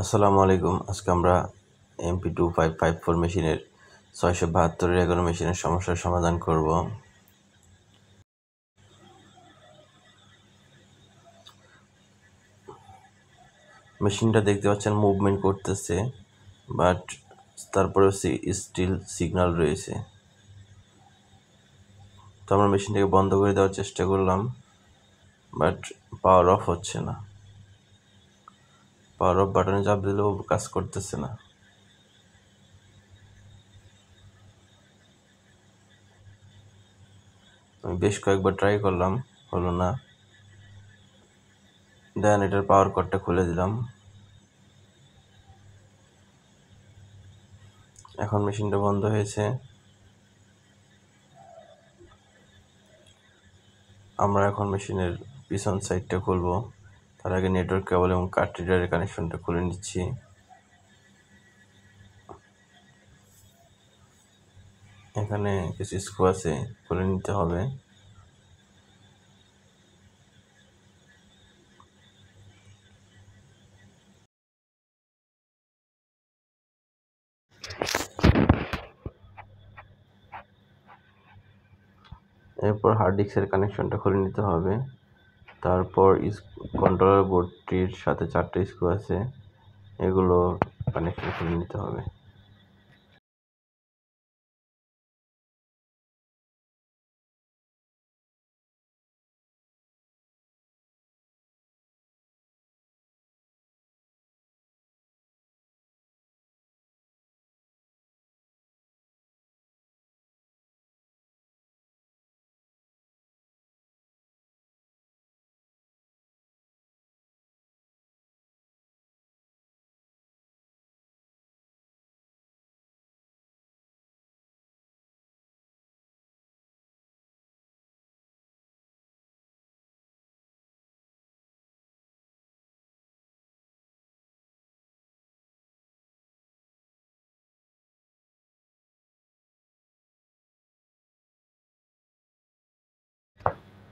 আসসালামু আলাইকুম। আজকে আমরা MP2554 মেশিনের 672-11 মেশিনের সমস্যার সমাধান করব। মেশিনটা দেখতে পাচ্ছেন মুভমেন্ট করতেছে, বাট তারপরেও স্টিল সিগন্যাল রয়েছে। তো আমরা মেশিনটাকে বন্ধ করে দেওয়ার চেষ্টা করলাম, বাট পাওয়ার অফ হচ্ছে না। পাওয়ার অফ বাটনে চাপ দিলেও কাজ করতেছে না। আমি বেশ কয়েকবার ট্রাই করলাম, হলো না। দেন এটার পাওয়ার কর্ডটা খুলে দিলাম। এখন মেশিনটা বন্ধ হয়েছে। আমরা এখন মেশিনের পিছন সাইডটা খুলবো। তার আগে নেটওয়ার্ক কেবল এবং কার্ড রিডারের কানেকশনটা খুলে নিচ্ছি। এখানে কিছু স্ক্রু আছে, খুলে নিতে হবে। এরপর হার্ড ডিস্কের কানেকশনটা খুলে নিতে হবে। তারপর কন্ট্রোলার বোর্ডটির সাথে 4টে স্ক্রু আছে, এগুলো কানেকশন খুলে নিতে হবে।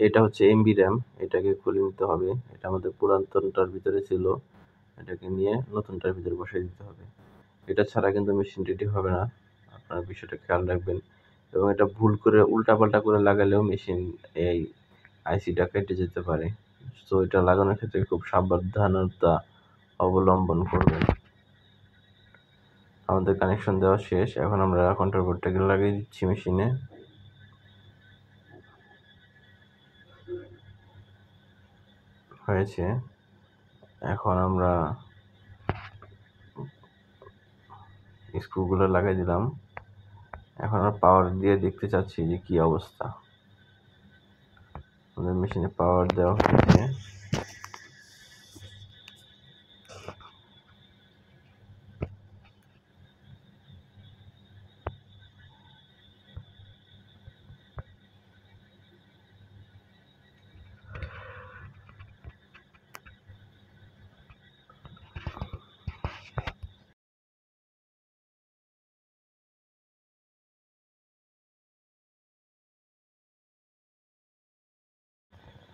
এটা হচ্ছে এমবি র্যাম, এটাকে খুলে নিতে হবে। এটা আমাদের পুরাতনটার ভিতরে ছিল, এটাকে নিয়ে নতুনটার ভিতরে বসিয়ে দিতে হবে। এটা ছাড়া কিন্তু মেশিন রেডি হবে না, আপনারা বিষয়টা খেয়াল রাখবেন। এবং এটা ভুল করে উল্টাপাল্টা করে লাগালেও মেশিন এই আইসিটা কেটে যেতে পারে। তো এটা লাগানোর ক্ষেত্রে খুব সাবধানতা অবলম্বন করবেন। আমাদের কানেকশন দেওয়া শেষ, এখন আমরা কন্ট্রোল বোর্ডটাকে লাগিয়ে দিচ্ছি মেশিনে। হয়েছে। এখন আমরা স্ক্রুগুলো লাগাই দিলাম। এখন আমরা পাওয়ার দিয়ে দেখতে চাচ্ছি যে কি অবস্থা। আমাদের মেশিনে পাওয়ার দেওয়া হয়েছে।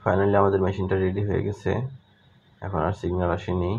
ফাইনালি আমাদের মেশিনটা রেডি হয়ে গেছে। এখন আর সিগন্যাল আসেনি।